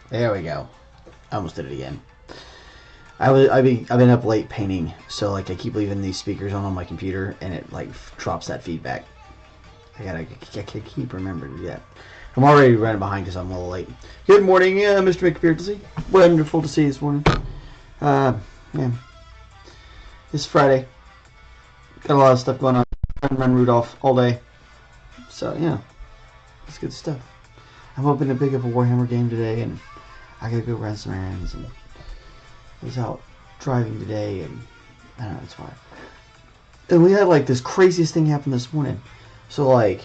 There we go. I almost did it again. I've been up late painting, so like I keep leaving these speakers on my computer, and it like drops that feedback. I keep remembering to do that. I'm already running behind because I'm a little late. Good morning, Mr. McPearsley. Wonderful to see you this morning. Yeah, it's Friday. Got a lot of stuff going on. Run Rudolph all day. So yeah, it's good stuff. I'm hoping to pick up a Warhammer game today, and I gotta go run some errands. And I was out driving today, and I don't know, it's fine. And we had like this craziest thing happen this morning. So like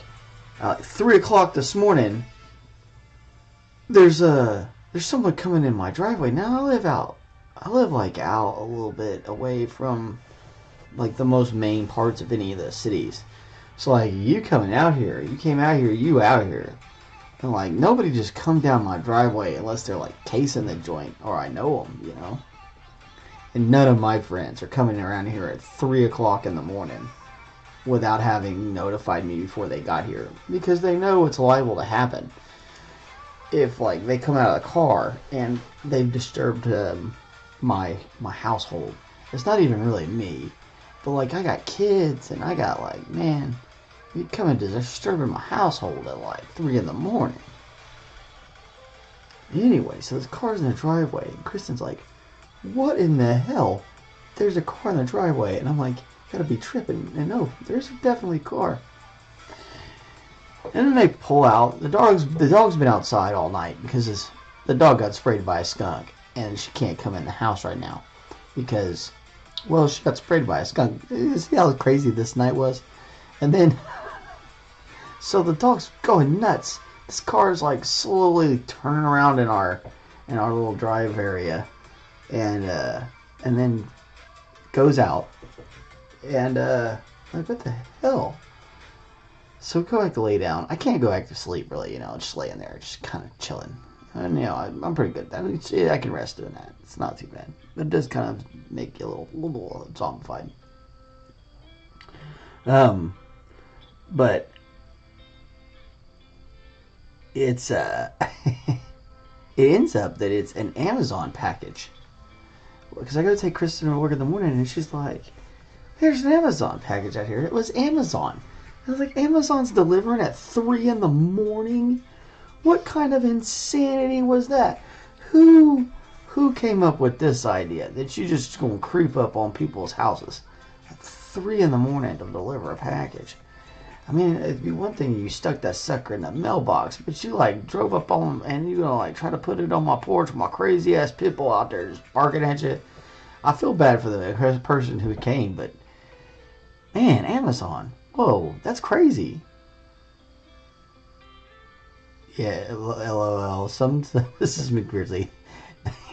3 o'clock this morning, there's someone coming in my driveway. Now I live like out a little bit away from like the most main parts of any of the cities. So like you came out here, you out here. And like nobody just come down my driveway unless they're like casing the joint or I know them, you know. And none of my friends are coming around here at 3 o'clock in the morning without having notified me before they got here, because they know it's liable to happen if like they come out of the car and they've disturbed my household. It's not even really me, but like I got kids and I got like, man, you coming to disturbing my household at like 3 in the morning. Anyway, so this car's in the driveway and Kristen's like, what in the hell? There's a car in the driveway. And I'm like, gotta be tripping. And no, there's definitely a car. And then they pull out. The dog's been outside all night because the dog got sprayed by a skunk. And she can't come in the house right now because, well, she got sprayed by a skunk. You see how crazy this night was? And then, so the dog's going nuts. This car is like slowly turning around in our little drive area. And then goes out. And, like, what the hell? So go back to lay down. I can't go back to sleep, really, you know, just laying there, just kind of chilling. And, you know, I'm pretty good at that. I can rest doing that. It's not too bad. It does kind of make you a little zombified. But it's, it ends up that it's an Amazon package. Because I go to take Kristen to work in the morning, and she's like, there's an Amazon package out here. It was Amazon. I was like, Amazon's delivering at 3 in the morning? What kind of insanity was that? Who came up with this idea that you just gonna creep up on people's houses at 3 in the morning to deliver a package? I mean, it'd be one thing if you stuck that sucker in the mailbox, but you like drove up on and you know like try to put it on my porch with my crazy ass pit bull out there just barking at you. I feel bad for the person who came, but man, Amazon, whoa, that's crazy. Yeah, LOL. This is McBeardsley.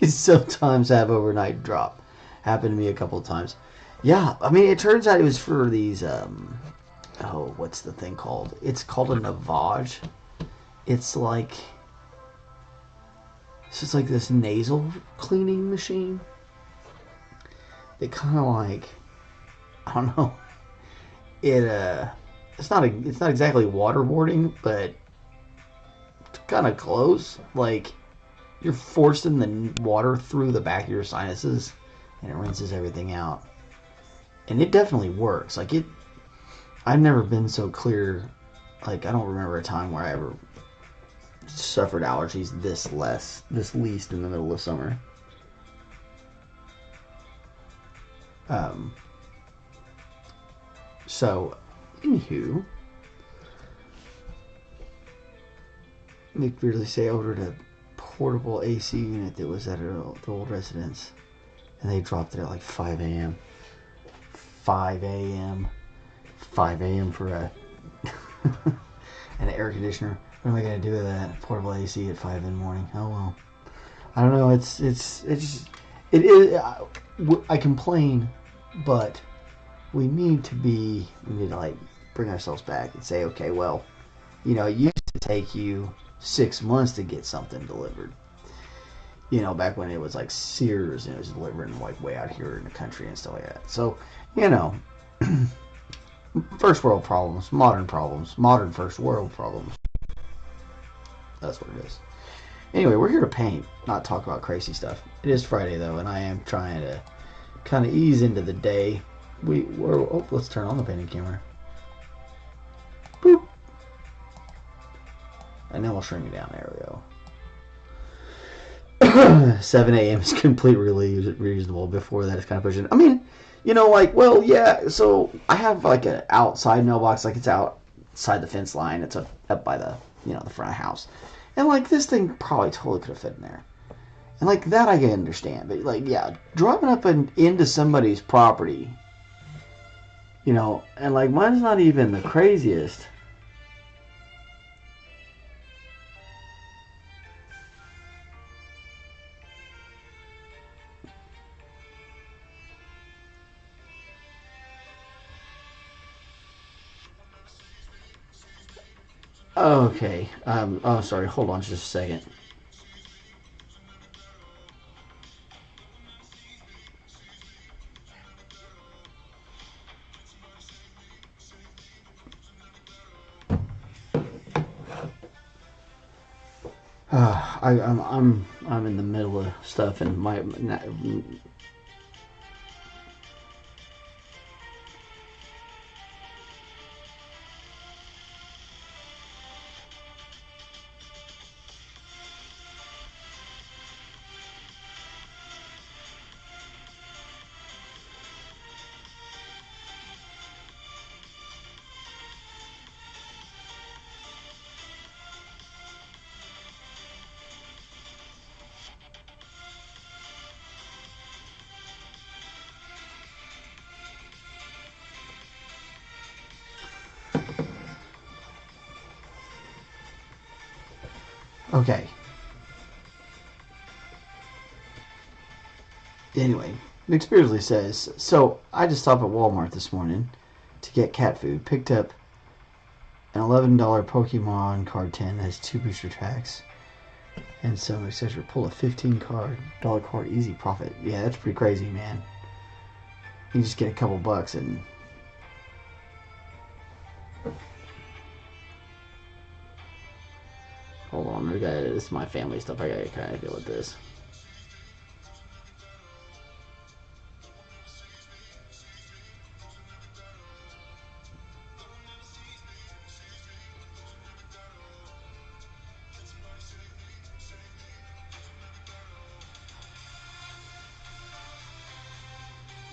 Sometimes have overnight drop. Happened to me a couple of times. Yeah, I mean, it turns out it was for these oh, what's the thing called? It's called a Navage. It's like this nasal cleaning machine. It kind of like, I don't know. It's not exactly waterboarding, but it's kind of close. Like you're forcing the water through the back of your sinuses, and it rinses everything out. And it definitely works. Like it. I've never been so clear. Like I don't remember a time where I ever suffered allergies this least in the middle of summer. So, anywho, McBeardsley say I ordered a portable AC unit that was at the old residence, and they dropped it at like 5 a.m. 5 a.m. 5 a.m. for an air conditioner. What am I gonna do with that portable AC at 5 in the morning? Oh well. I don't know. It is. I complain, but we need to like bring ourselves back and say, okay, well, you know, it used to take you 6 months to get something delivered. You know, back when it was like Sears and it was delivering like way out here in the country and stuff like that. So, you know, first world problems, modern first world problems. That's what it is. Anyway, we're here to paint, not talk about crazy stuff. It is Friday though, and I am trying to kind of ease into the day. Oh, let's turn on the painting camera. Boop. And then we'll shrink it down. There we go. 7 a.m. is completely reasonable. Before that, it's kind of pushing. I mean, you know, like, well, yeah. So I have like an outside mailbox, like it's outside the fence line. It's up by the, you know, the front of the house, and like this thing probably totally could have fit in there, and like that I can understand. But like, yeah, driving up and into somebody's property, you know, and like mine's not even the craziest. Okay. Oh, sorry. Hold on just a second. I'm in the middle of stuff and my. Okay. Anyway, Nick Spearsley says, so I just stopped at Walmart this morning to get cat food. Picked up an $11 Pokemon card tin that has 2 booster packs and some accessory. Pull a $15 card, easy profit. Yeah, that's pretty crazy, man. You just get a couple bucks and... Hold on, this is my family stuff. I gotta kind of deal with this.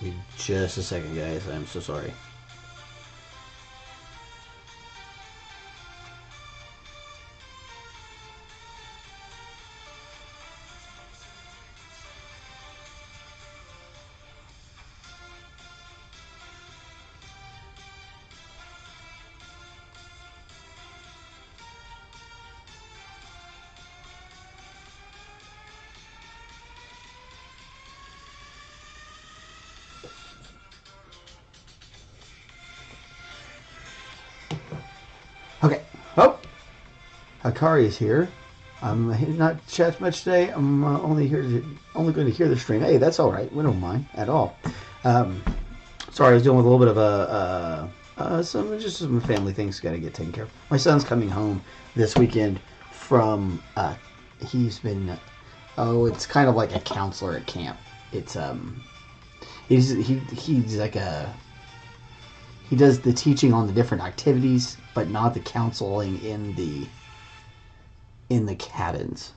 Give me just a second, guys. I'm so sorry. Okay. Oh, Akari is here. I'm not chat much today. I'm only going to hear the stream. Hey, that's all right. We don't mind at all. Sorry, I was dealing with a little bit of some family things got to get taken care of. My son's coming home this weekend from. He's been. It's kind of like a counselor at camp. It's he's like a. He does the teaching on the different activities, but not the counseling in the cabins.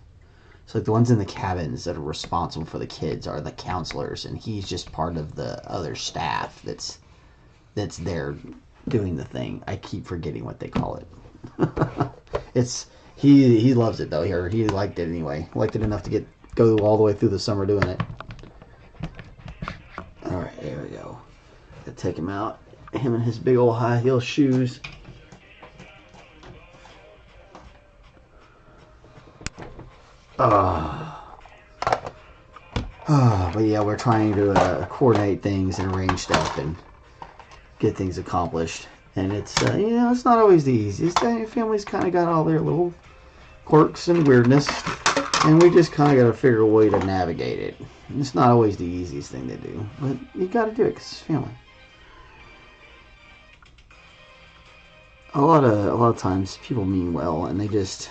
So like the ones in the cabins that are responsible for the kids are the counselors, and he's just part of the other staff that's there doing the thing. I keep forgetting what they call it. He loves it though. He liked it anyway. Liked it enough to go all the way through the summer doing it. All right, there we go. Gotta take him out. Him and his big old high heel shoes. But yeah, we're trying to coordinate things and arrange stuff and get things accomplished. And it's it's not always the easiest. Family's kind of got all their little quirks and weirdness, and we just kind of got to figure a way to navigate it. It's not always the easiest thing to do, but you got to do it because it's family. A lot of times people mean well, and they just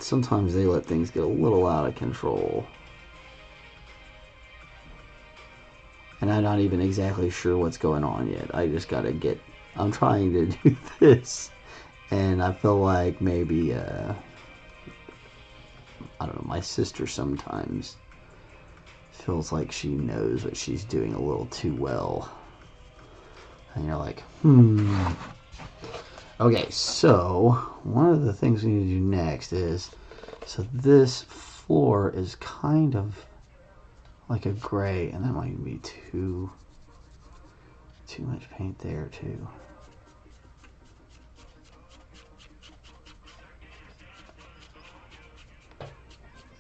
sometimes they let things get a little out of control. And I'm not even exactly sure what's going on yet. I just gotta get... I'm trying to do this. And I feel like maybe, I don't know, my sister sometimes feels like she knows what she's doing a little too well. And you're like, Okay, so one of the things we need to do next is... So this floor is kind of like a gray, and that might be too much paint there too.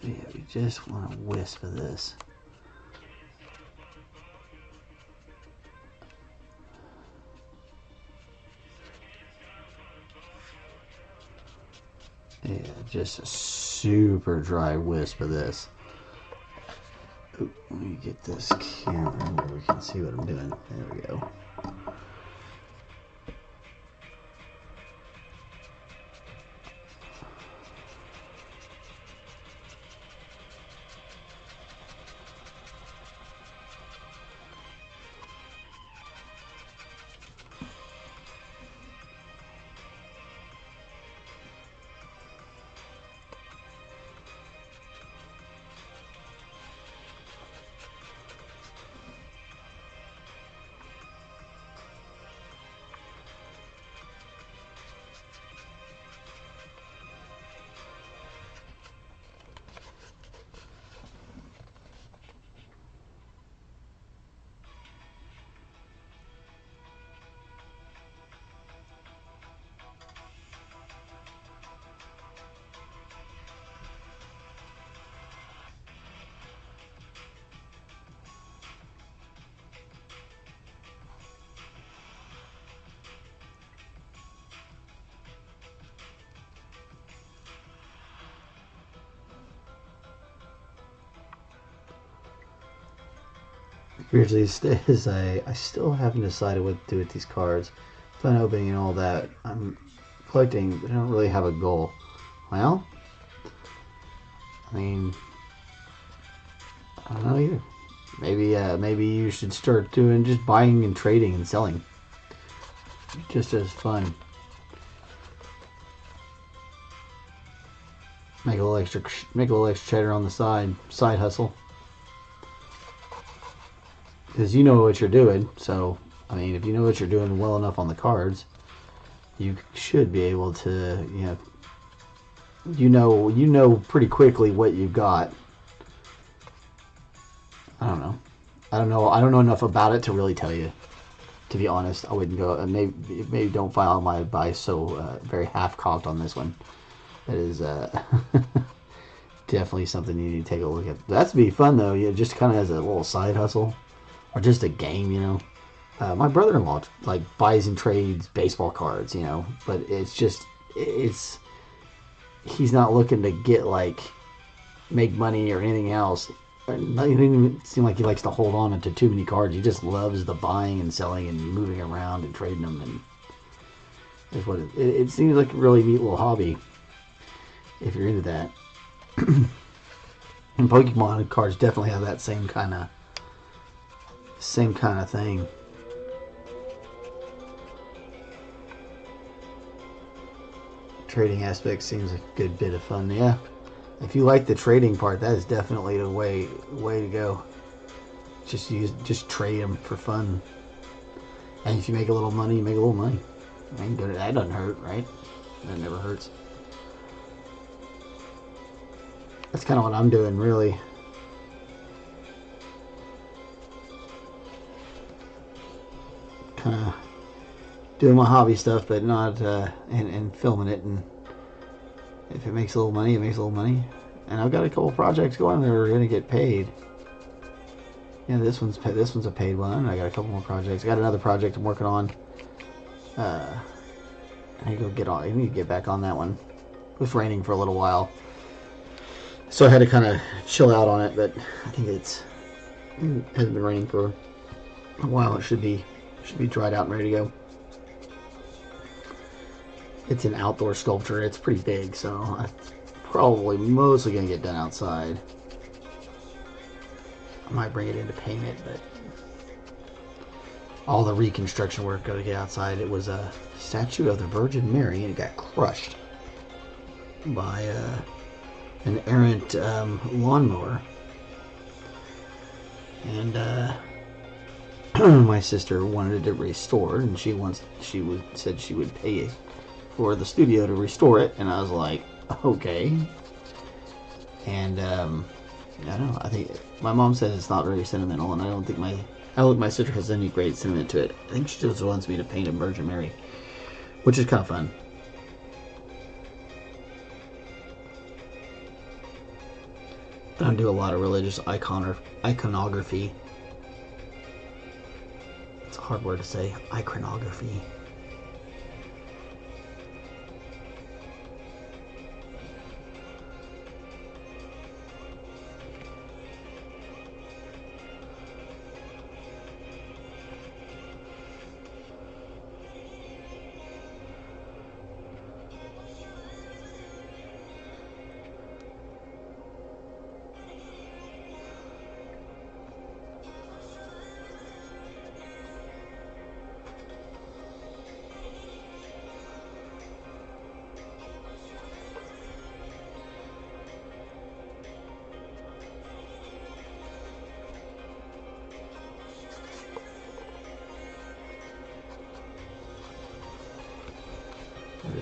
Yeah, we just want a wisp of this. Yeah, just a super dry wisp of this. Ooh, let me get this camera where we can see what I'm doing. There we go. Weirdly, is I still haven't decided what to do with these cards. Fun opening and all that. I'm collecting, but I don't really have a goal. Well, I mean, I don't know either. Maybe you should start doing just buying and trading and selling. Just as fun. Make a little extra cheddar on the side hustle. Because you know what you're doing, so I mean, if you know what you're doing well enough on the cards, you should be able to, you know pretty quickly what you've got. I don't know enough about it to really tell you. To be honest, I wouldn't go. Maybe don't follow my advice. So very half-cocked on this one. That is definitely something you need to take a look at. That's be fun though. Just kind of as a little side hustle. Or just a game, My brother-in-law buys and trades baseball cards, but he's not looking to get make money or anything else. It doesn't even seem like he likes to hold on to too many cards. He just loves the buying and selling and moving around and trading them, and is what it seems like a really neat little hobby if you're into that. And Pokemon cards definitely have that same kind of thing. Trading aspect seems like a good bit of fun. Yeah, if you like the trading part, that is definitely the way to go. Just trade them for fun, and if you make a little money, you make a little money. I mean, that doesn't hurt, right? That never hurts. That's kind of what I'm doing, really. Kind of doing my hobby stuff, but not and filming it, and if it makes a little money, it makes a little money. And I've got a couple projects going that are going to get paid. Yeah, this one's a paid one. I got a couple more projects. I got another project I'm working on. I need to get back on that one. It was raining for a little while, so I had to kind of chill out on it. But I think it hasn't been raining for a while. It should be dried out and ready to go. It's an outdoor sculpture. It's pretty big, so I probably mostly going to get done outside. I might bring it in to paint it, but all the reconstruction work got to get outside. It was a statue of the Virgin Mary, and it got crushed by an errant lawnmower. And my sister wanted it restored, and said she would pay for the studio to restore it, and I was like, okay. And I don't know. I think my mom says it's not very sentimental, and I don't think my sister has any great sentiment to it. I think she just wants me to paint a Virgin Mary, which is kind of fun. I don't do a lot of religious iconography. It's a hard word to say. Iconography.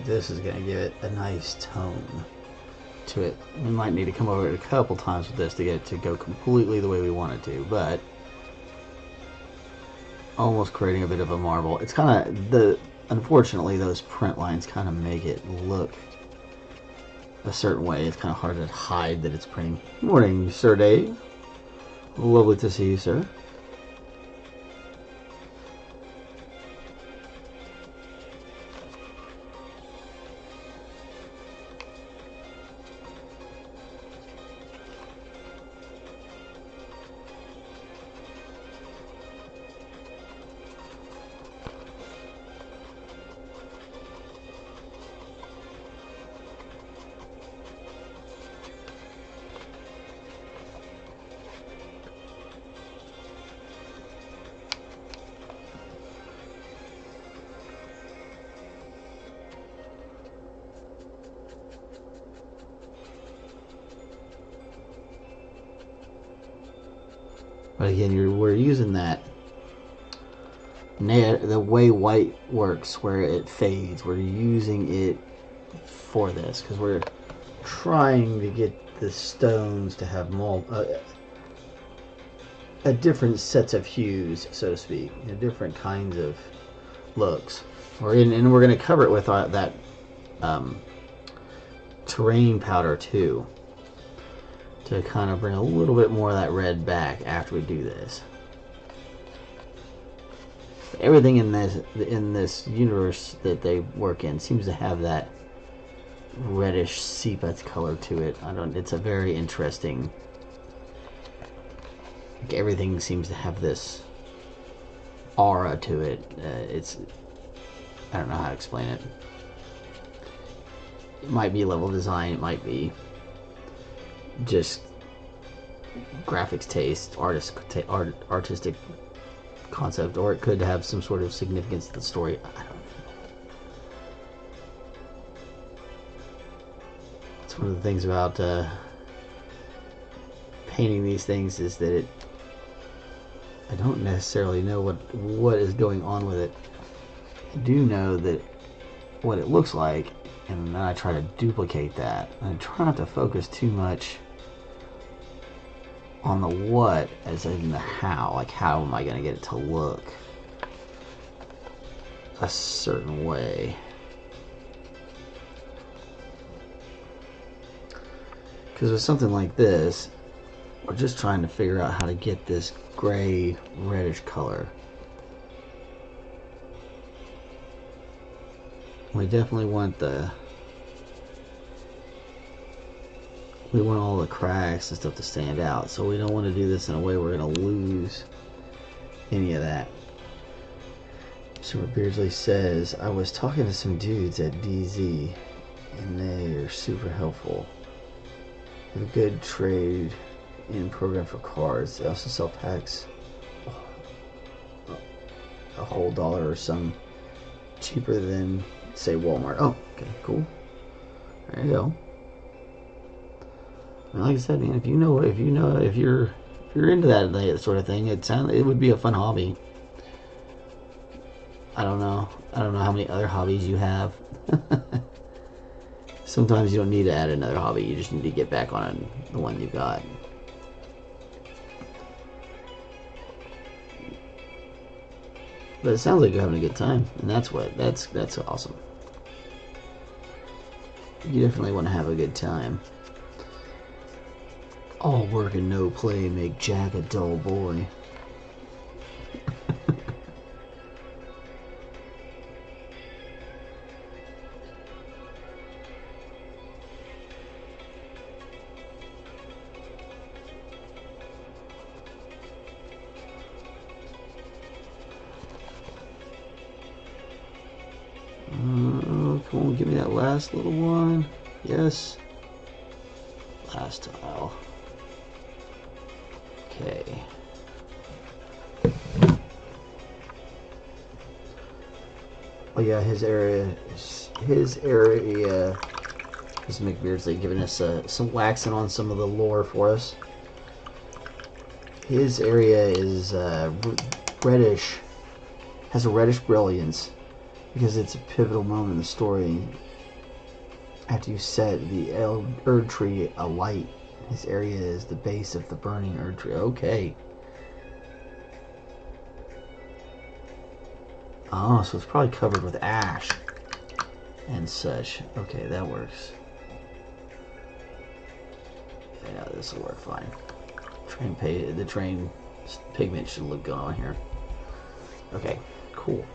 This is going to give it a nice tone to it. We might need to come over it a couple times with this to get it to go completely the way we want it to, but almost creating a bit of a marble. It's kind of unfortunately those print lines kind of make it look a certain way. It's kind of hard to hide that it's printing. Morning, Sir Dave. Lovely to see you, sir. But again, we're using that the way white works, where it fades. We're using it for this because we're trying to get the stones to have a different sets of hues, so to speak, different kinds of looks. And we're going to cover it with that terrain powder too, to kind of bring a little bit more of that red back after we do this. Everything in this universe that they work in seems to have that reddish sepia color to it. It's a very interesting. Like, everything seems to have this aura to it. I don't know how to explain it. It might be level design. It might be just graphics taste, artistic concept, or it could have some sort of significance to the story. I don't know. It's one of the things about painting these things is that I don't necessarily know what is going on with it. I do know that what it looks like, and then I try to duplicate that. I try not to focus too much on the what as in the how. Like, how am I going to get it to look a certain way? Because with something like this, we're just trying to figure out how to get this gray reddish color. We definitely want we want all the cracks and stuff to stand out, so we don't want to do this in a way we're going to lose any of that. Super Beardsley says, I was talking to some dudes at DZ and they are super helpful. A good trade in program for cards. They also sell packs a whole $1 or some cheaper than, say, Walmart. Oh, okay, cool. There you go. And like I said, man, if you're into that sort of thing, it would be a fun hobby. I don't know how many other hobbies you have. Sometimes you don't need to add another hobby. You just need to get back on the one you got. But it sounds like you're having a good time, and that's awesome. You definitely want to have a good time. All work and no play make Jack a dull boy. Come on, give me that last little one. Yes. Last tile. Okay. Oh yeah, his area. Mr. McBeardsley giving us some waxing on some of the lore for us. His area is reddish, has a reddish brilliance because it's a pivotal moment in the story. After you set the Erd tree alight, his area is the base of the burning Erd tree. Okay. Oh, so it's probably covered with ash and such. Okay, that works. Yeah, this will work fine. The train pigment should look good on here. Okay, cool.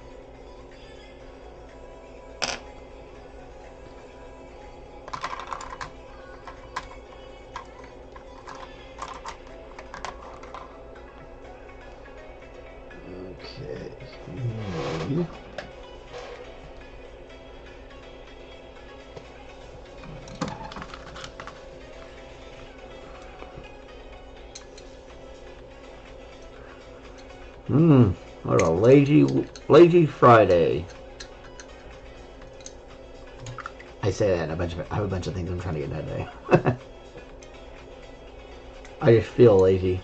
What a lazy Friday. I say that I have a bunch of things I'm trying to get done today. I just feel lazy.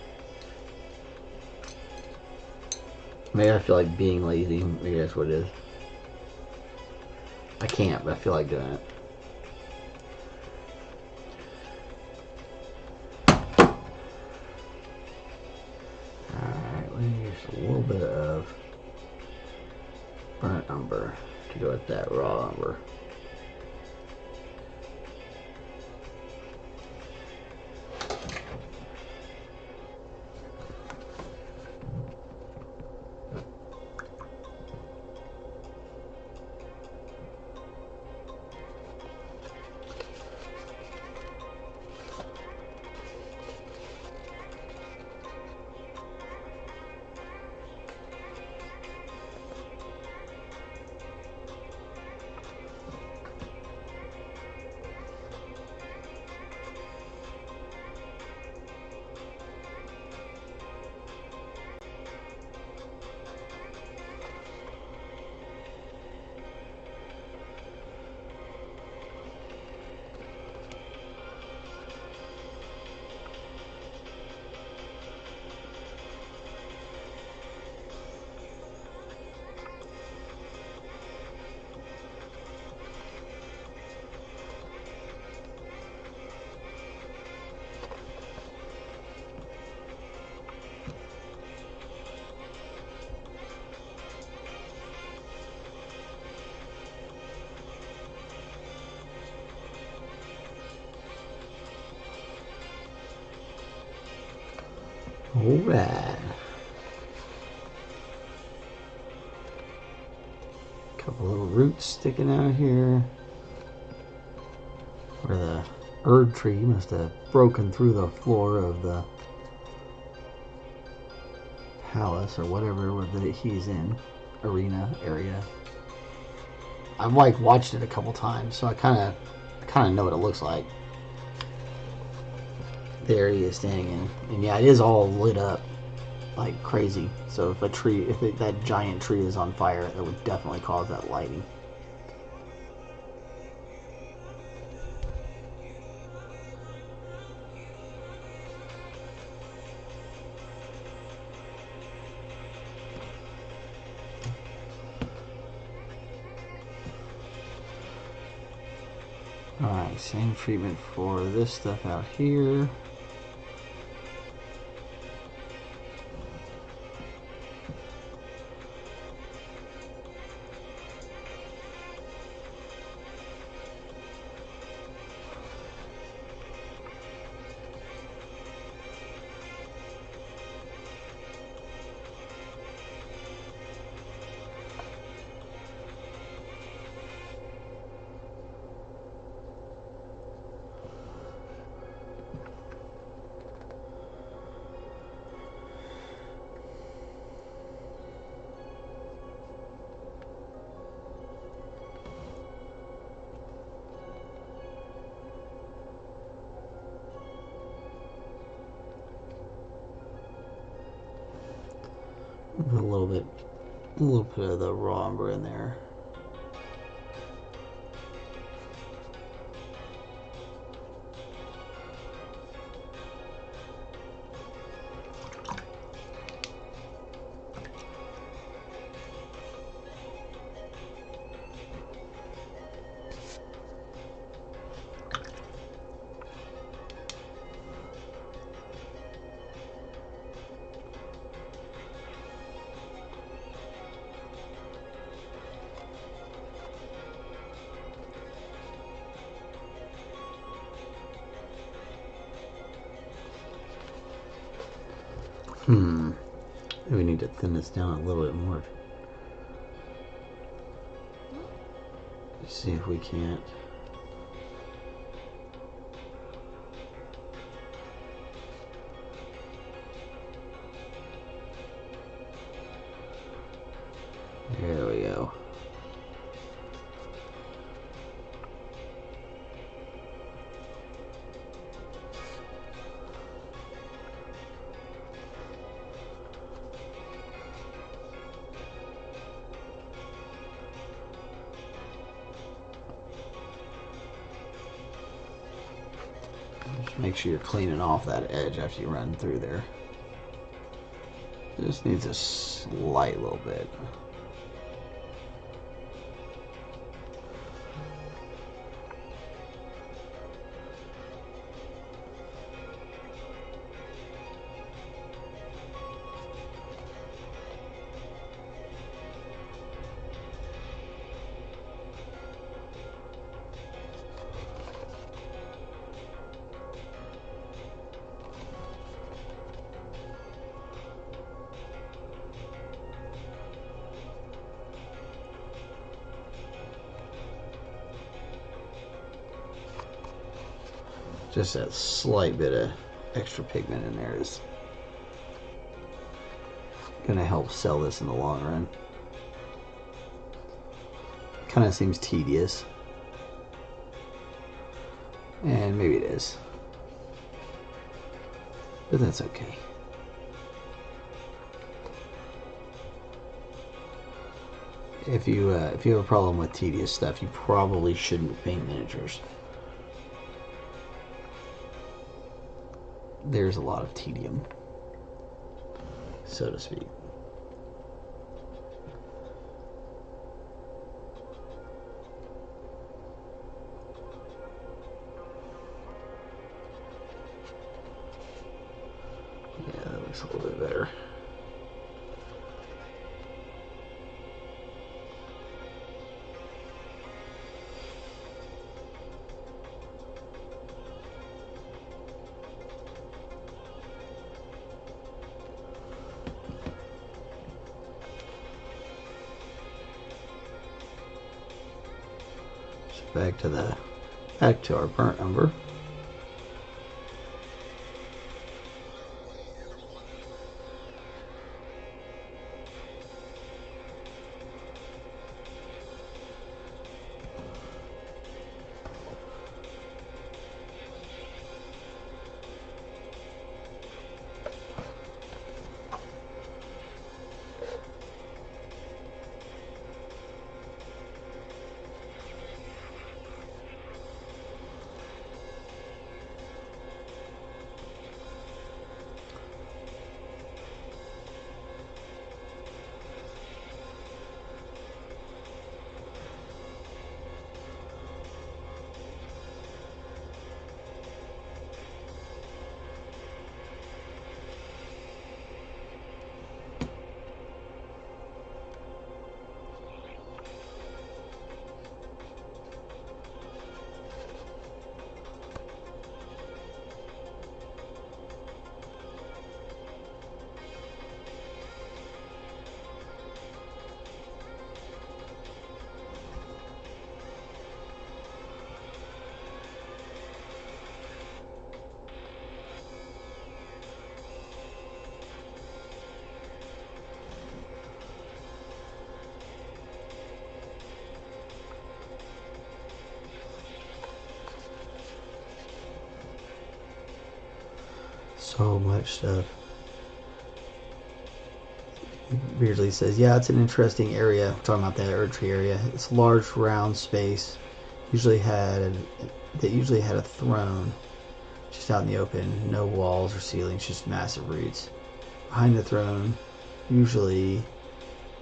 Maybe I feel like being lazy. Maybe that's what it is. I can't, but I feel like doing it. A little bit of burnt umber to go with that raw umber. Alright. Couple little roots sticking out here. Where the Erd tree must have broken through the floor of the palace or whatever that he's in. Arena area. I've watched it a couple times, so I kinda know what it looks like. There he is standing in. And yeah, it is all lit up like crazy. So if that giant tree is on fire, that would definitely cause that lighting. Alright, same treatment for this stuff out here. Put a little bit of the raw umber in there. We need to thin this down a little bit more. Let's see if we can't. There we go. Make sure you're cleaning off that edge after you run through there. Just needs a slight little bit. Just that slight bit of extra pigment in there is gonna help sell this in the long run. Kind of seems tedious, and maybe it is, but that's okay. If you have a problem with tedious stuff, you probably shouldn't paint miniatures. There's a lot of tedium, so to speak. Yeah, that looks a little bit better. Back to our burnt umber. So much stuff. Beardsley says, yeah, it's an interesting area. We're talking about that Erdtree area. It's a large, round space. They usually had a throne just out in the open. No walls or ceilings, just massive roots. Behind the throne, usually,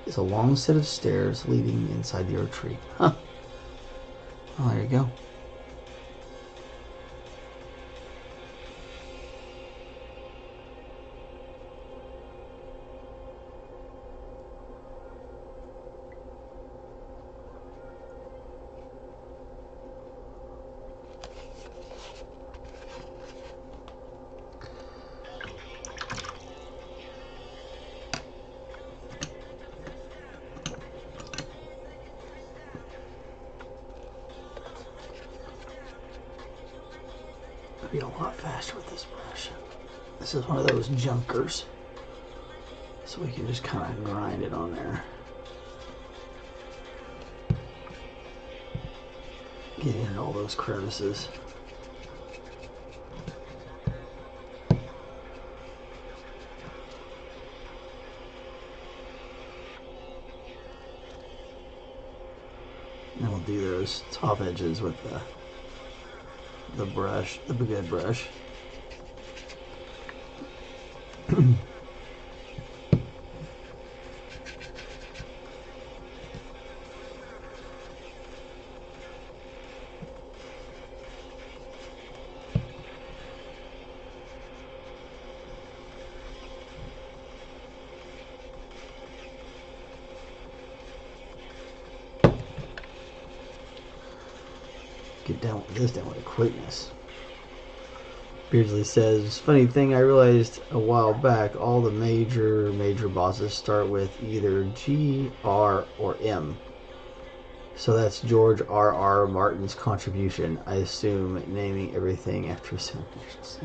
is a long set of stairs leading inside the Erdtree. Huh. Oh, there you go. Be a lot faster with this brush. This is one of those junkers, so we can just kind of grind it on there. Get in all those crevices. And we'll do those top edges with the brush, the good brush. Get down with this, down with a quickness. Beardsley says, funny thing, I realized a while back all the major bosses start with either G, R, or M. So that's George R.R. Martin's contribution. I assume naming everything after some initials.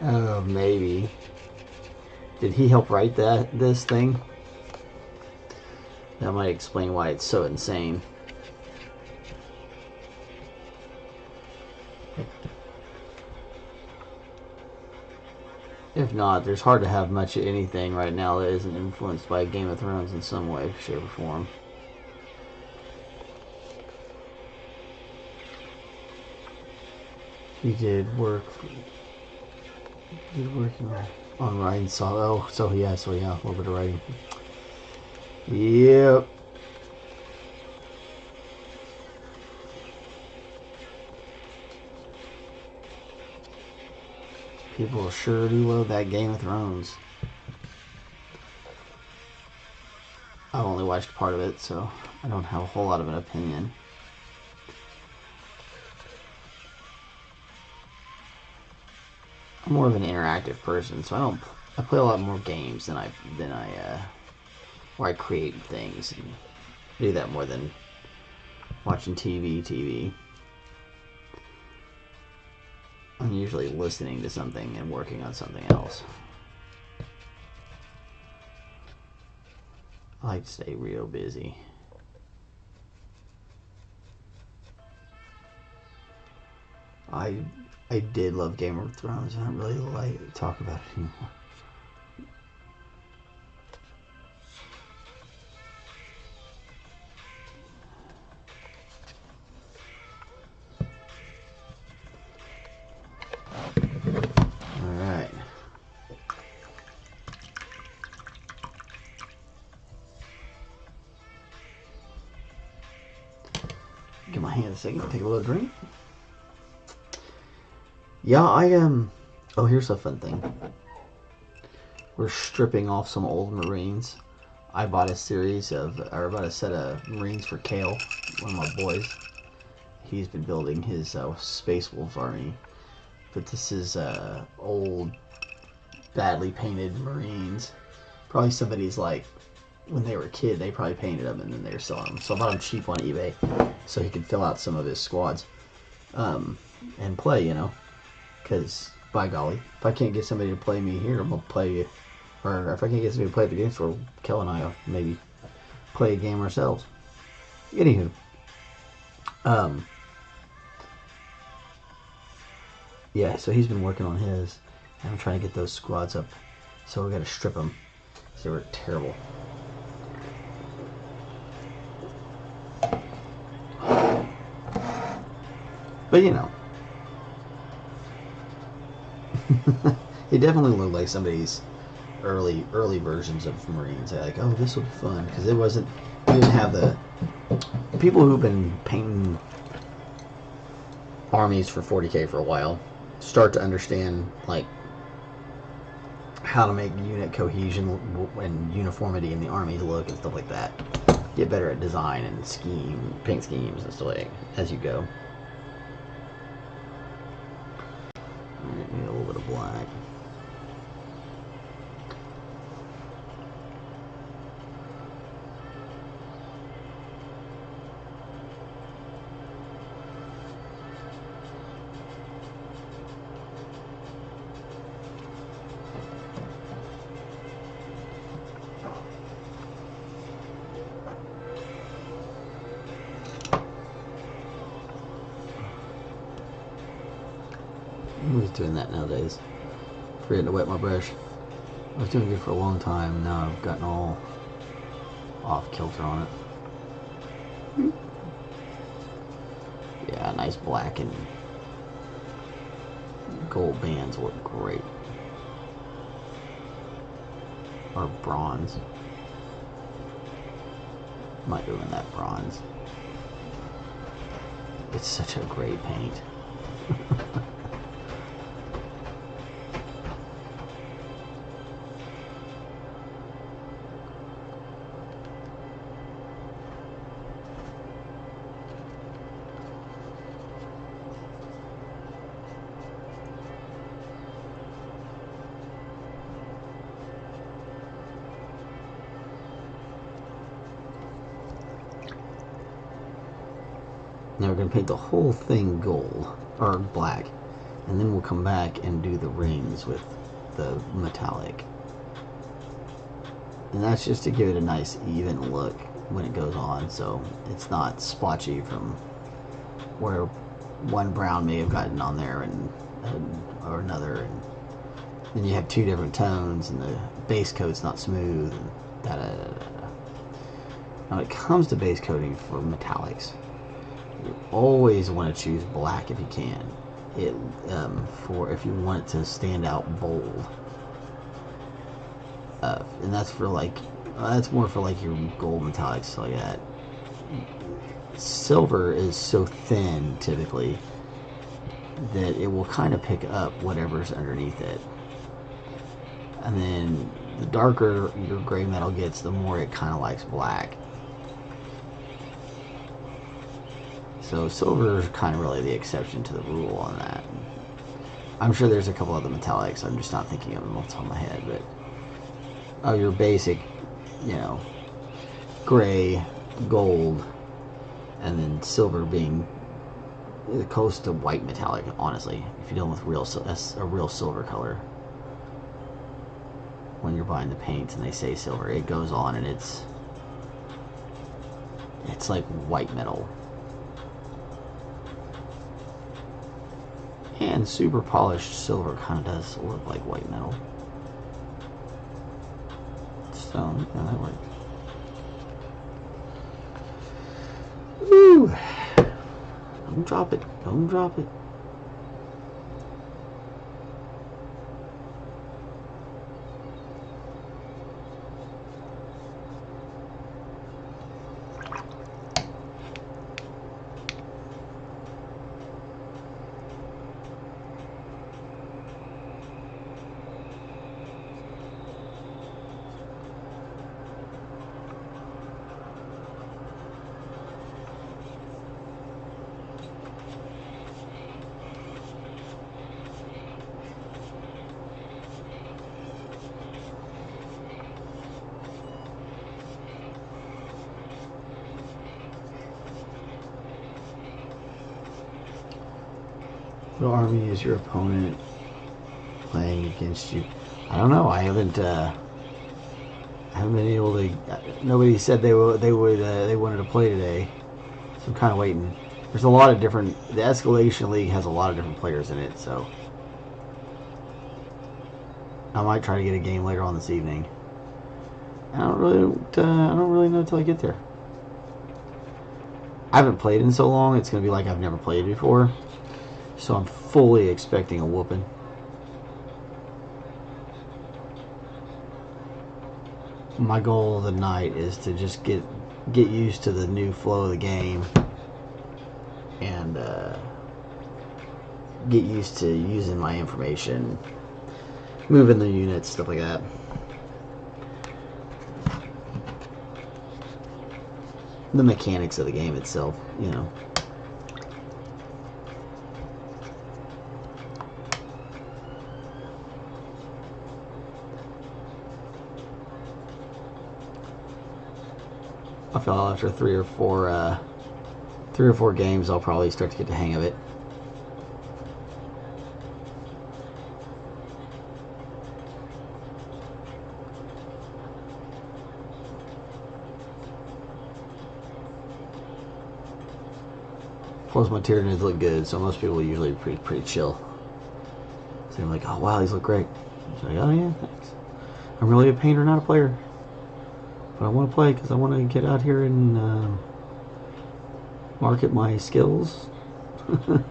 Oh, maybe. Did he help write this thing? That might explain why it's so insane. If not, there's hard to have much of anything right now that isn't influenced by Game of Thrones in some way, shape, or form. He did work. Working on writing solo. Oh, so yeah, a little bit of writing. Yep. People sure do love that Game of Thrones. I've only watched part of it, so I don't have a whole lot of an opinion. I'm more of an interactive person, so I play a lot more games than where I create things and do that more than watching TV. I'm usually listening to something and working on something else. I like to stay real busy. I did love Game of Thrones. I don't really like to talk about it anymore. Alright. Give my hand a second, take a little drink. Yeah, oh, here's a fun thing. We're stripping off some old Marines. I bought a set of Marines for Kale, one of my boys. He's been building his Space Wolf army. But this is old, badly painted Marines. Probably somebody's like, when they were a kid, they probably painted them and then they were selling them. So I bought them cheap on eBay so he could fill out some of his squads and play, you know. Because, by golly, if I can't get somebody to play me here, I'm going to play, or if I can't get somebody to play at the game store, Kel and I will maybe play a game ourselves. Anywho. Yeah, so he's been working on his. And I'm trying to get those squads up. So we got to strip them. They were terrible. But you know. It definitely looked like somebody's early versions of Marines. They're like, oh, this will be fun. Because it wasn't, we didn't have the people who've been painting armies for 40k for a while start to understand like how to make unit cohesion and uniformity in the armies look and stuff like that. Get better at design and paint schemes and stuff like as you go. Alright, need a little bit of black. Who's doing that nowadays? Forgetting to wet my brush. I was doing it for a long time. Now I've gotten all off kilter on it. Yeah, nice black and gold bands look great. Or bronze. Might go in that bronze. It's such a great paint. Now we're going to paint the whole thing gold, or black, and then we'll come back and do the rings with the metallic. And that's just to give it a nice even look when it goes on, so it's not splotchy from where one brown may have gotten on there or another, and then you have two different tones and the base coat's not smooth and da-da-da-da-da. Now when it comes to base coating for metallics, you always want to choose black if you can. For if you want it to stand out bold, and that's for like that's more for like your gold metallics like that. Silver is so thin typically that it will kind of pick up whatever's underneath it, and then the darker your gray metal gets, the more it kind of likes black. So silver is kind of really the exception to the rule on that. I'm sure there's a couple other metallics, I'm just not thinking of them off the top of my head, but your basic, you know, gray, gold, and then silver being close to white metallic, honestly, if you're dealing with a real silver color. When you're buying the paints and they say silver, it goes on and it's like white metal. And super polished silver kind of does look like white metal. So, yeah, that works. Woo! Don't drop it. Don't drop it. What army is your opponent playing against you? I don't know. I haven't been able to. Nobody said they wanted to play today, so I'm kind of waiting. There's a lot of different. The Escalation League has a lot of different players in it, so I might try to get a game later on this evening. I don't really know until I get there. I haven't played in so long. It's gonna be like I've never played before, so I'm fully expecting a whooping. My goal of the night is to just get used to the new flow of the game and get used to using my information, moving the units, stuff like that. The mechanics of the game itself, you know. I feel after three or four games, I'll probably start to get the hang of it. Plus, my Tyranids look good, so most people are usually pretty chill. So I'm like, oh wow, these look great. So like, oh yeah, thanks. I'm really a painter, not a player. But I want to play because I want to get out here and market my skills. Maybe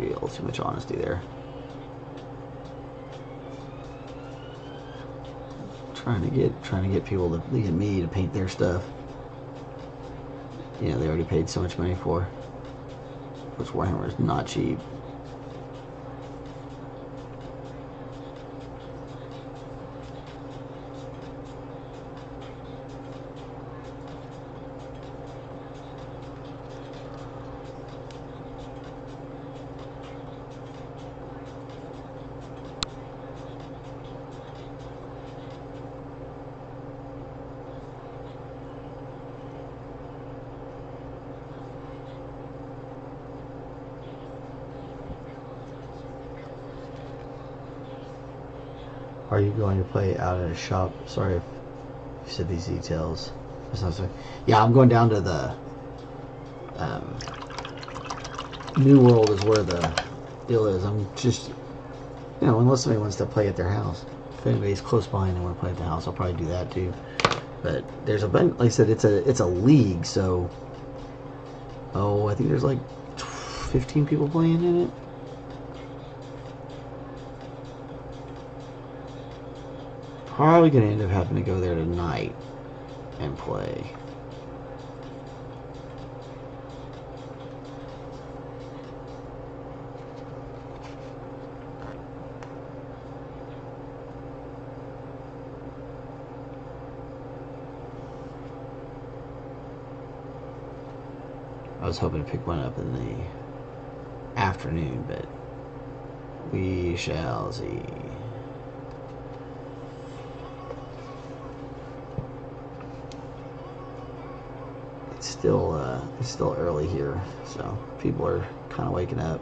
a little too much honesty there. Trying to get people to get me to paint their stuff. You know, they already paid so much money for. Which Warhammer is not cheap. Are you going to play out at a shop? Sorry if you said these details. Yeah, I'm going down to the New World is where the deal is. I'm just, you know, unless somebody wants to play at their house. If anybody's close by and they want to play at the house, I'll probably do that too. But there's a bunch, like I said, it's a league, so I think there's like 15 people playing in it. Probably gonna end up having to go there tonight and play. I was hoping to pick one up in the afternoon, but we shall see. It's still early here, so people are kind of waking up.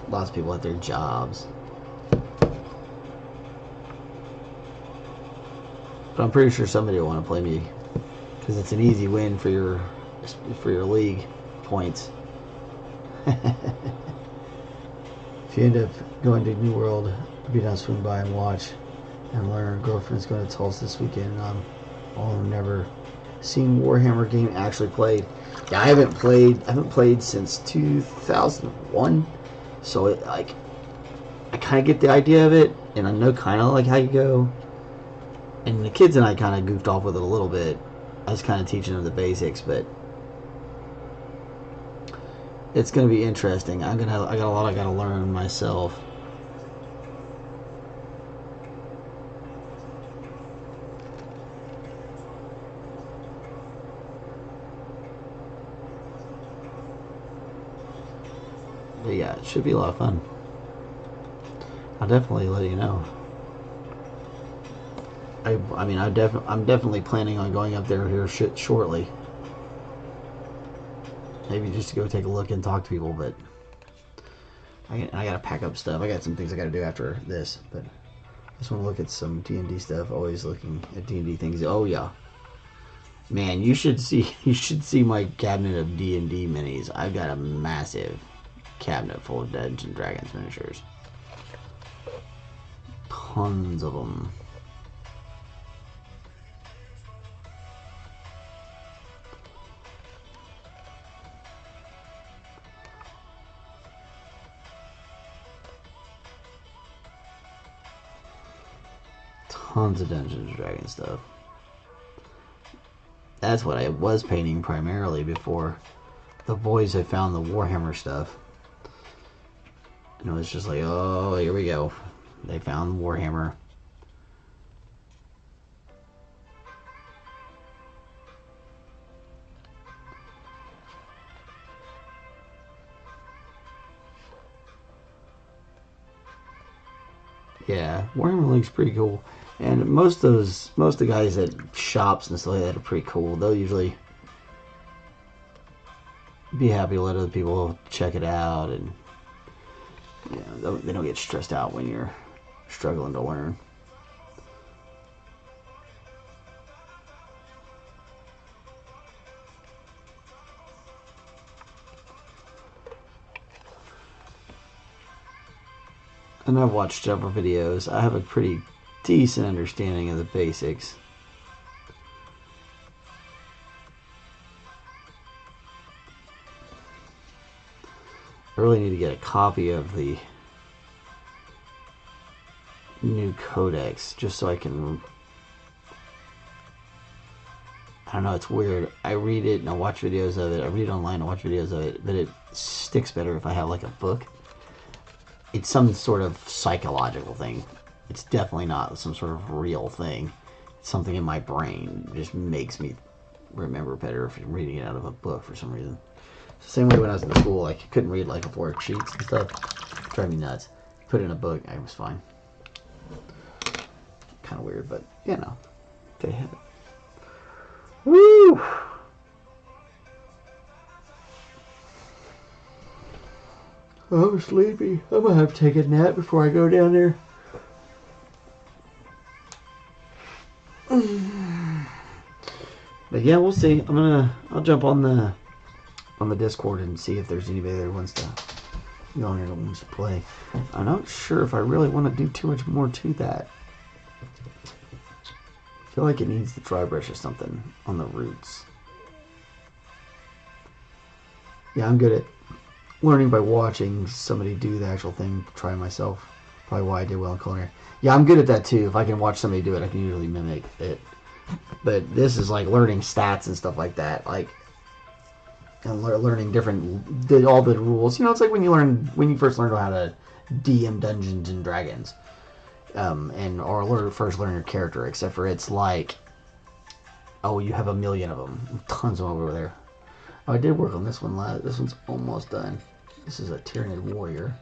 Lots of people at their jobs. But I'm pretty sure somebody will want to play me because it's an easy win for your league points. If you end up going to New World, be down, swing by and watch and learn. Girlfriend's going to Tulsa this weekend, and I've never seen Warhammer game actually played. Yeah, I haven't played since 2001, so I kind of get the idea of it, and I know kind of like how you go. And the kids and I kind of goofed off with it a little bit. I was kind of teaching them the basics, but it's going to be interesting. I got a lot I got to learn myself. But yeah, it should be a lot of fun. I'll definitely let you know. I mean, I'm definitely planning on going up there here shortly. Maybe just to go take a look and talk to people, but I gotta pack up stuff. I got some things I gotta do after this, but I just want to look at some D&D stuff. Always looking at D&D things. Oh yeah, man, you should see my cabinet of D&D minis. I've got a massive cabinet full of Dungeons and Dragons miniatures. Tons of them. Tons of Dungeons and Dragons stuff. That's what I was painting primarily before the boys had found the Warhammer stuff. And it was just like, oh, here we go. They found Warhammer. Yeah, Warhammer looks pretty cool. And most of the guys at shops and stuff like that are pretty cool. They'll usually be happy to let other people check it out, and you know, they don't get stressed out when you're struggling to learn. And I've watched several videos. I have a pretty decent understanding of the basics. I really need to get a copy of the new codex just so I can... I don't know, it's weird. I read it and I watch videos of it. I read it online and watch videos of it, but it sticks better if I have like a book. It's some sort of psychological thing. It's definitely not some sort of real thing. It's something in my brain. It just makes me remember better if I'm reading it out of a book for some reason. It's the same way when I was in school, like, I couldn't read like worksheets and stuff. It drove me nuts. Put it in a book, I was fine. Kind of weird, but you know, they have it. Woo! I'm sleepy. I'm gonna have to take a nap before I go down there. But yeah, we'll see. I'll jump on the Discord and see if there's anybody that wants to go on here that wants to play. I'm not sure if I really want to do too much more to that. I feel like it needs the dry brush or something on the roots. Yeah, I'm good at learning by watching somebody do the actual thing, try myself. Probably why I did well in culinary. Yeah, I'm good at that too. If I can watch somebody do it, I can usually mimic it. But this is like learning stats and stuff like that, like, and learning all the rules. You know, it's like when you first learn how to DM Dungeons and Dragons, or first learn your character. Except for it's like, oh, you have a million of them, tons of them over there. Oh, I did work on this one last. This one's almost done. This is a Tyrannid warrior.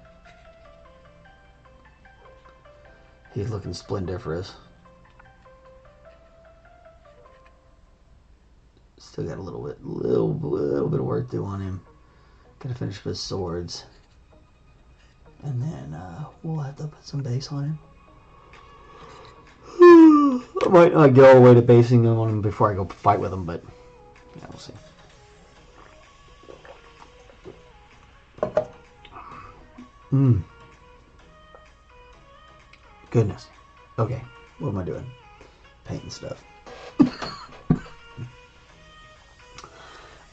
He's looking splendiferous. Still got a little bit of work to do on him. Gotta finish with his swords, and then we'll have to put some base on him. I might not get all the way to basing them on him before I go fight with him, but yeah, we'll see. Goodness. Okay, what am I doing? Painting stuff. I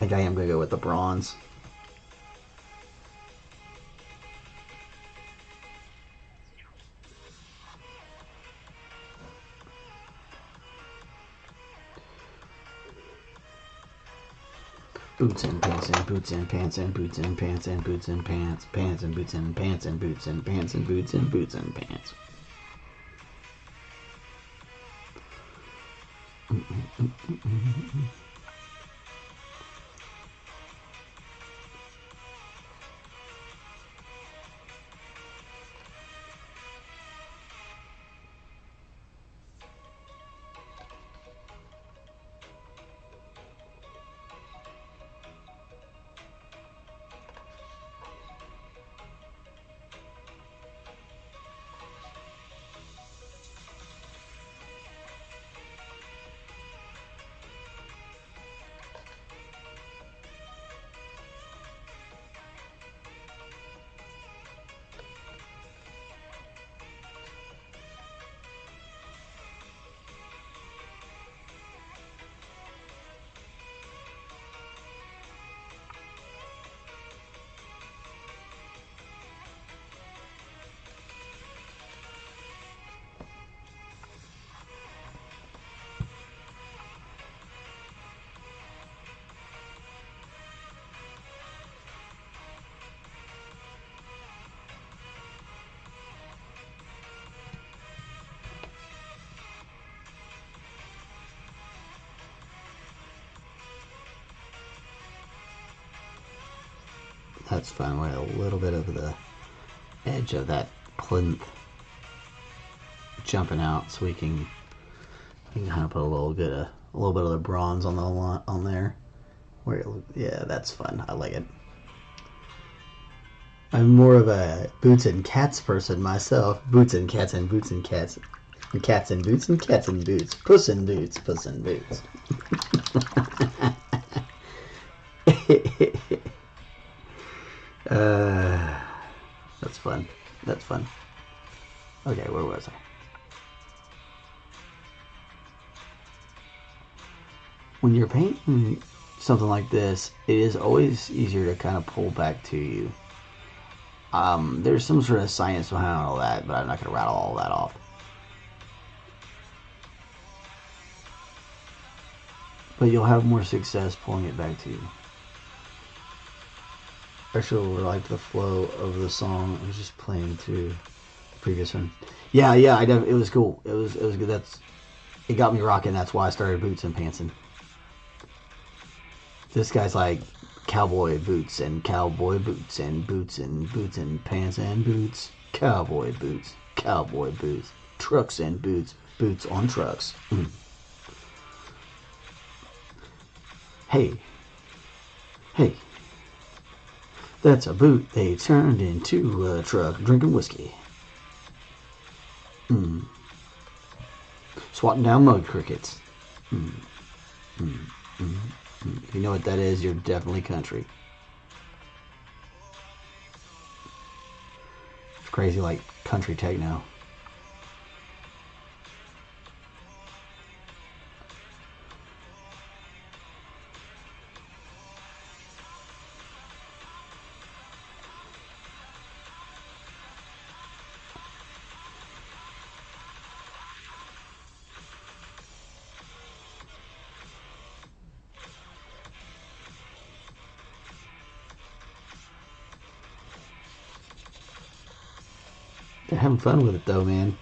think I am going to go with the bronze. Boots and pants and boots and pants and boots and pants and boots and pants, pants and boots and pants and boots and pants and boots and boots and pants. That's fine. Right, a little bit of the edge of that plinth jumping out, so we can kind of put a little bit of the bronze on there. Where yeah, that's fun. I like it. I'm more of a boots and cats person myself. Boots and cats and boots and cats. And cats and boots and cats and boots. Puss and boots, puss and boots. That's fun. That's fun. Okay, where was I? When you're painting something like this, it is always easier to kind of pull back to you. There's some sort of science behind all that, but I'm not going to rattle all that off. But you'll have more success pulling it back to you. I actually liked the flow of the song. I was just playing through the previous one. Yeah, it was cool. It was good. It got me rocking. That's why I started boots and pantsing. This guy's like cowboy boots and cowboy boots and boots and boots and pants and boots, cowboy boots, trucks and boots, boots on trucks. Hey, that's a boot they turned into a truck drinking whiskey. Swatting down mud crickets. If you know what that is, you're definitely country. It's crazy, like country techno. They're having fun with it though, man.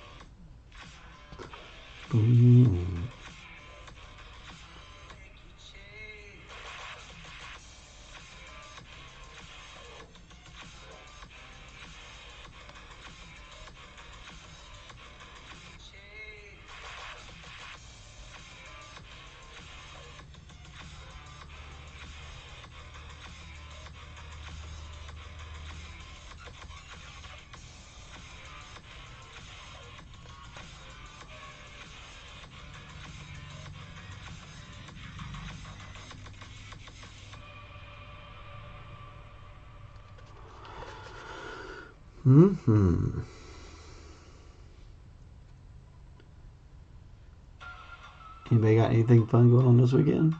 Anybody got anything fun going on this weekend?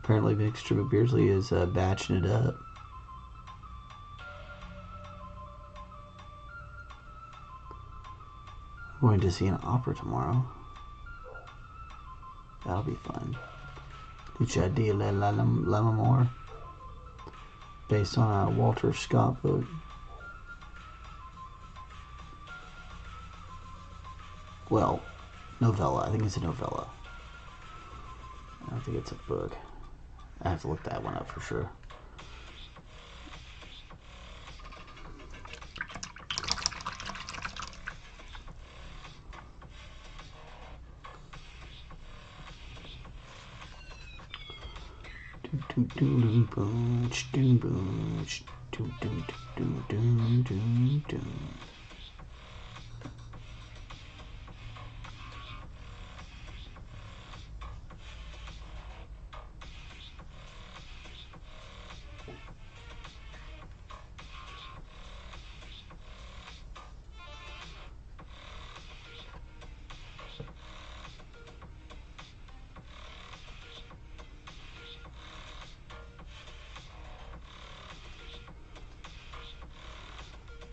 Apparently Mixture of Beardsley is batching it up. I'm going to see an opera tomorrow. That'll be fun. Lucia di Lammermoor, based on a Walter Scott book. Well, novella. I think it's a novella. I don't think it's a book. I have to look that one up for sure.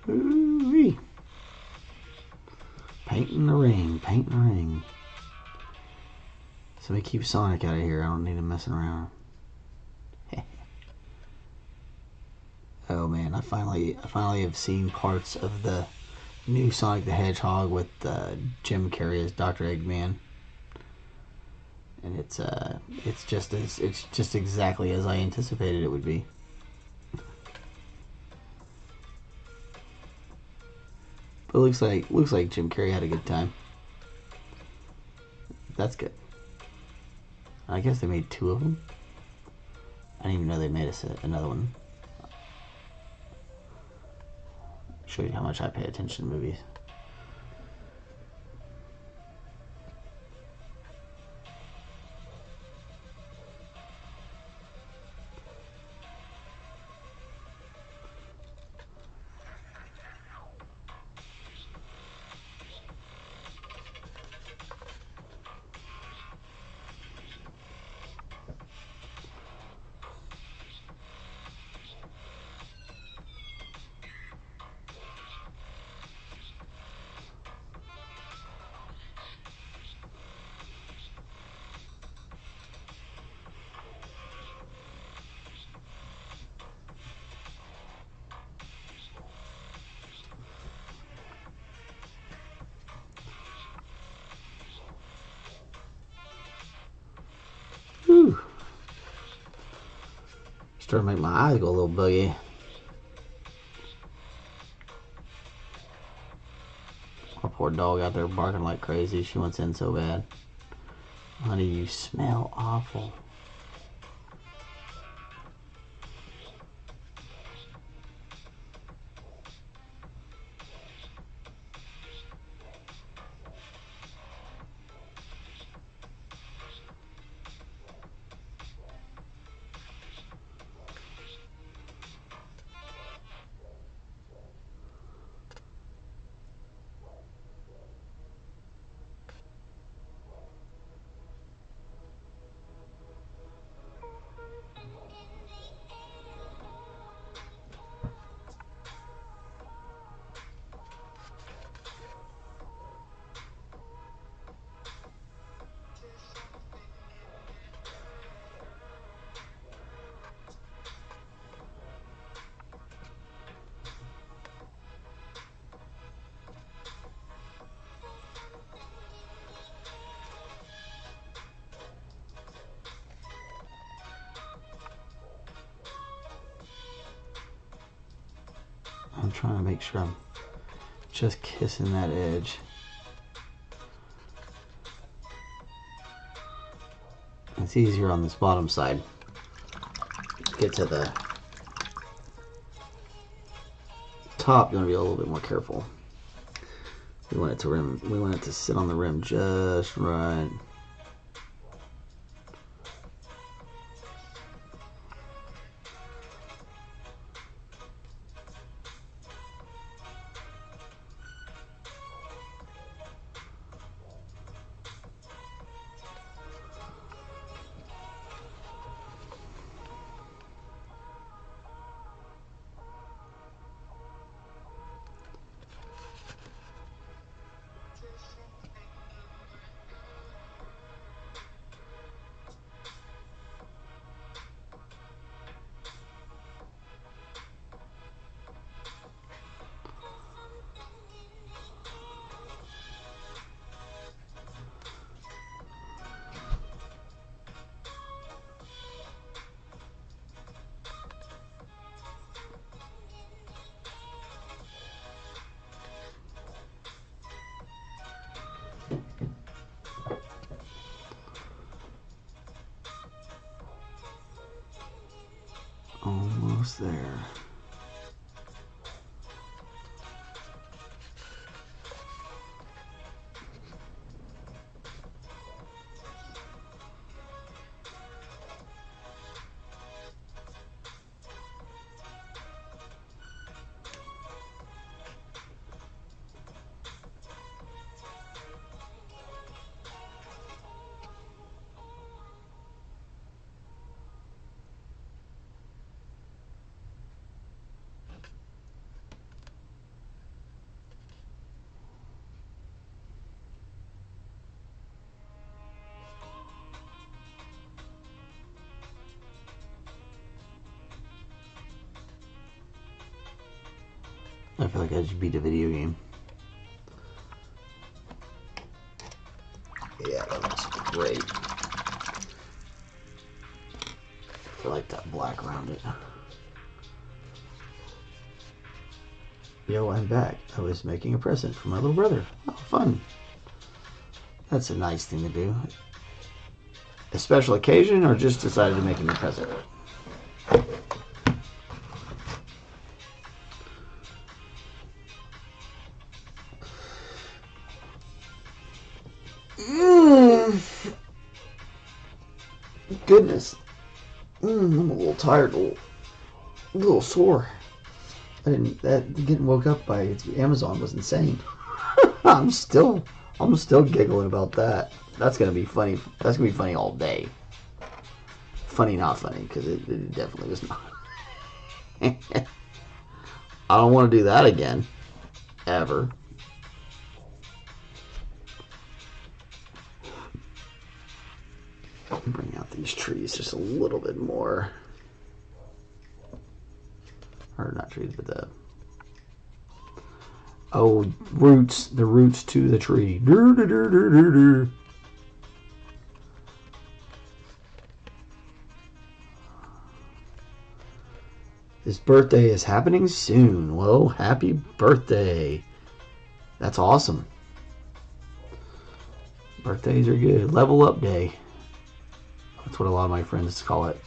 Ooh-wee. Painting the ring. Somebody keep Sonic out of here. I don't need him messing around. Oh man, I finally have seen parts of the new Sonic the Hedgehog with Jim Carrey as Dr. Eggman, and it's just exactly as I anticipated it would be. But it looks like Jim Carrey had a good time. That's good. I guess they made 2 of them. I didn't even know they made another one. Show you how much I pay attention to movies. Whew. Starting to make my eyes go a little buggy. My poor dog out there barking like crazy. She wants in so bad. Honey, you smell awful. I'm trying to make sure I'm just kissing that edge. It's easier on this bottom side. Get to the top, you want to be a little bit more careful. We want it to rim. We want it to sit on the rim just right. Almost there. I feel like I just beat a video game. Yeah, that looks great. I like that black around it. Yo, I'm back. I was making a present for my little brother. Oh, fun. That's a nice thing to do. A special occasion, or just decided to make him a present? Goodness. I'm a little tired, a little sore. Getting woke up by Amazon was insane. I'm still giggling about that. That's gonna be funny. That's gonna be funny all day. Funny, not funny, because it definitely was not. I don't want to do that again, ever. Bring out these trees just a little bit more. Or not trees, but the roots. The roots to the tree. His birthday is happening soon. Well, happy birthday. That's awesome. Birthdays are good. Level up day. That's what a lot of my friends call it.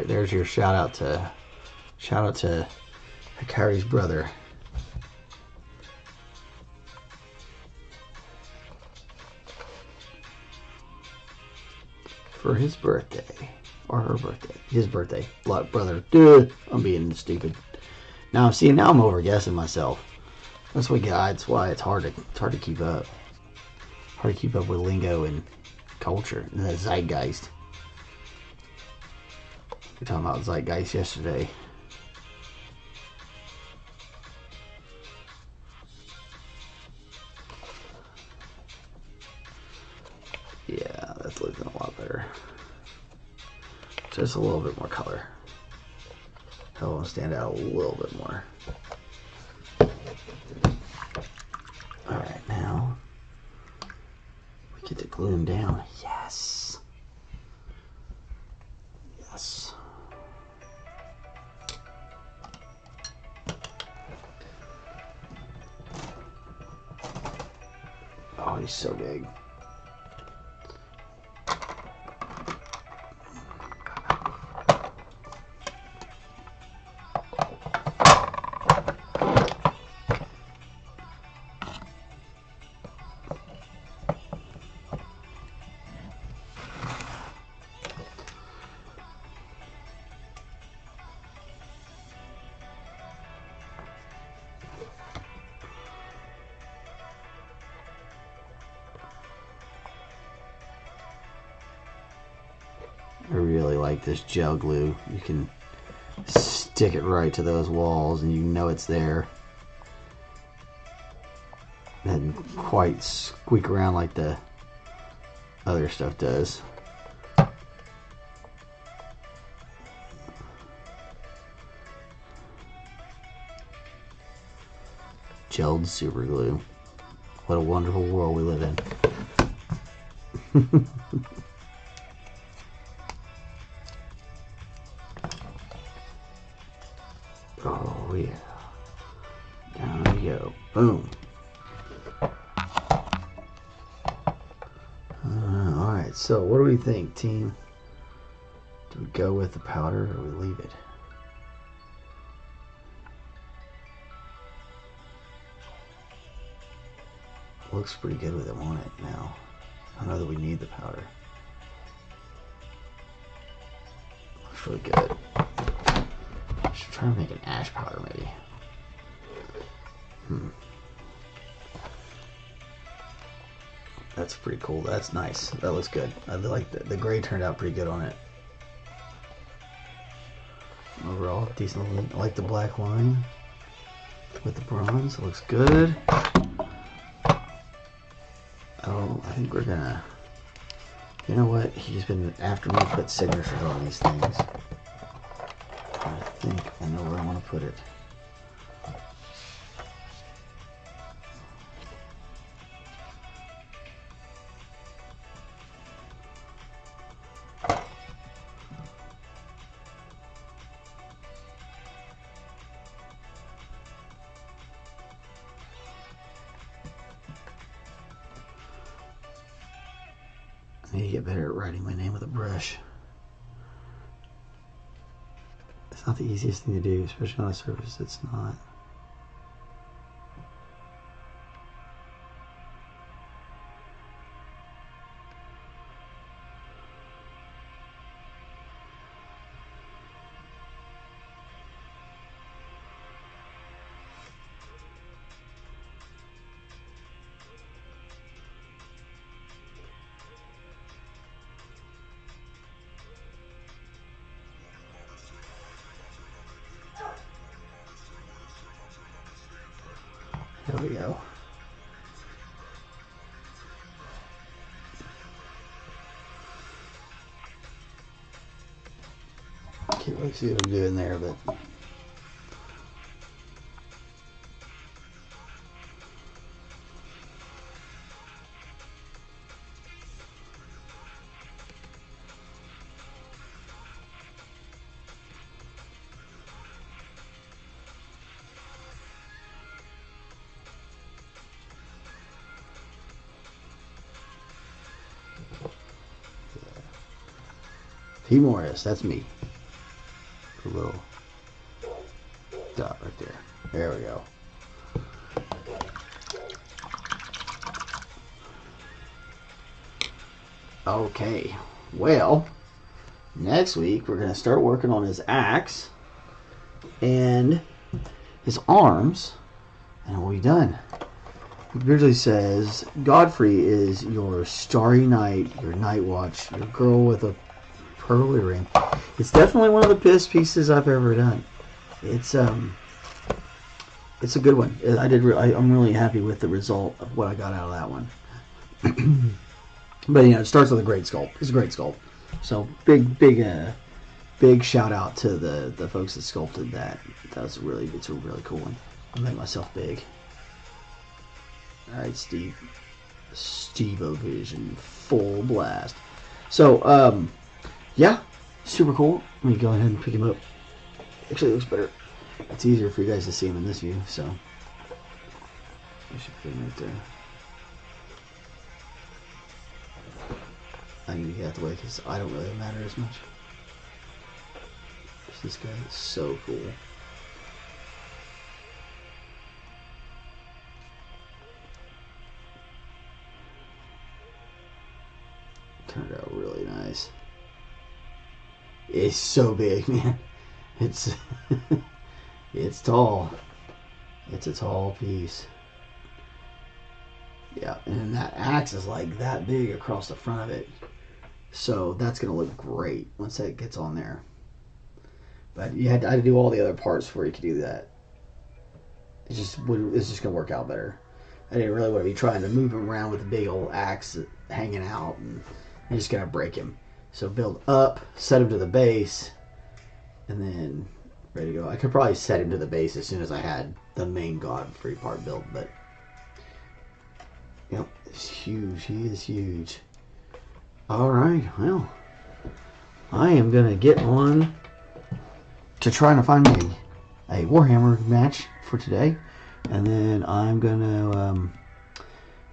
There's your shout out to Hikari's brother. For his birthday. Or her birthday. His birthday. Brother. Dude, I'm being stupid. Now I'm over guessing myself. That's why it's hard to keep up. Hard to keep up with lingo and culture and the zeitgeist. We were talking about zeitgeist yesterday. Yeah, that's looking a lot better. Just a little bit more color. I want to stand out a little bit more. Alright, now we get to glue him down. Yes. Yes. Oh, he's so big. I really like this gel glue. You can stick it right to those walls and you know it's there. It doesn't quite squeak around like the other stuff does. Gelled super glue. What a wonderful world we live in. Oh yeah. Down we go. Boom. Alright, so what do we think, team? Do we go with the powder or we leave it? Looks pretty good with it on it now. I know that we need the powder. Looks really good. I should try to make an ash powder maybe. That's pretty cool. That's nice. That looks good. I like the gray turned out pretty good on it. Overall, decent. I like the black line with the bronze. It looks good. Oh, I think we're gonna. You know what? He's been after me to put signatures on these things. I think I know where I want to put it. get better at writing my name with a brush. It's not the easiest thing to do, especially on a surface that's not. There we go. Can't really see what I'm doing there, but Morris, that's me. A little dot right there. There we go. Okay, well, next week we're going to start working on his axe and his arms, and we'll be done. It visually says, Godfrey is your starry night, your night watch, your girl with a pearl earring. It's definitely one of the best pieces I've ever done. It's a good one. I'm really happy with the result of what I got out of that one. But it starts with a great sculpt. It's a great sculpt. So big shout out to the folks that sculpted that. It's a really cool one. I'll make myself big. All right, Steve-O-Vision full blast. So yeah, super cool. Let me go ahead and pick him up. Actually, it looks better. It's easier for you guys to see him in this view, so I should put him right there. I need to get out the way because I don't really matter as much. This guy is so cool. Turned out really nice. It's so big, man. It's it's tall. It's a tall piece. Yeah, and that axe is like that big across the front of it. So that's gonna look great once that gets on there. But I had to do all the other parts before you could do that. It's just gonna work out better. I didn't really want to be trying to move him around with a big old axe hanging out, and you're just gonna break him. So build up, set him to the base, and then ready to go. I could probably set him to the base as soon as I had the main Godfrey part built, but yep, it's huge. He is huge. Alright, well, I am gonna get on to trying to find me a Warhammer match for today, and then I'm gonna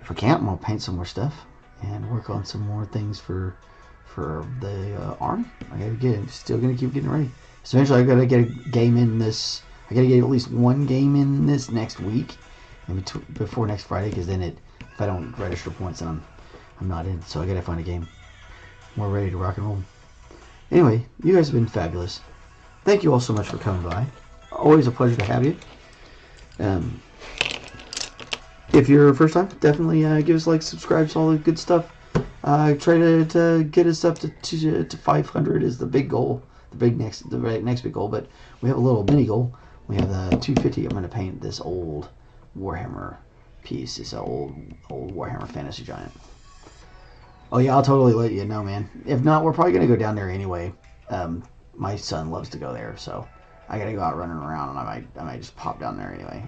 if I can't, I'm gonna paint some more stuff and work on some more things for the arm. Still gonna keep getting ready. So eventually I gotta get a game in this. I gotta get at least one game in this next week, and before next Friday, because then if I don't register points, then I'm not in. So I gotta find a game. We're ready to rock and roll. Anyway, you guys have been fabulous. Thank you all so much for coming by. Always a pleasure to have you. If you're first time, definitely give us a like, subscribe, all the good stuff. Try to get us up to 500 is the big goal, the next big goal. But we have a little mini goal. We have the 250. I'm going to paint this old Warhammer piece. It's an old Warhammer Fantasy Giant. Oh yeah, I'll totally let you know, man. If not, we're probably going to go down there anyway. My son loves to go there, so I got to go out running around, and I might just pop down there anyway.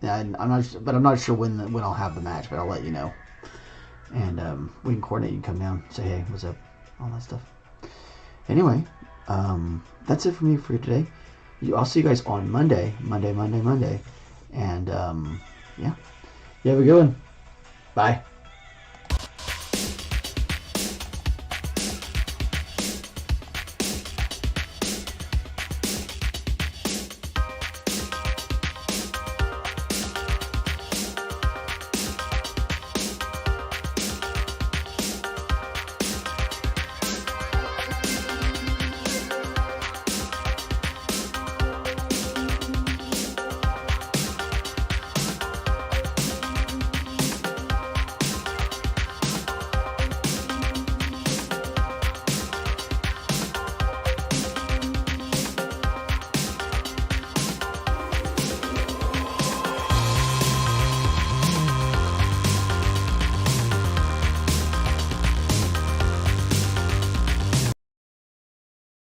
Yeah, I'm not sure when I'll have the match, but I'll let you know. And we can coordinate. You can come down, say hey, what's up, all that stuff. Anyway, that's it for me for today. I'll see you guys on Monday. And yeah, you have a good one. Bye.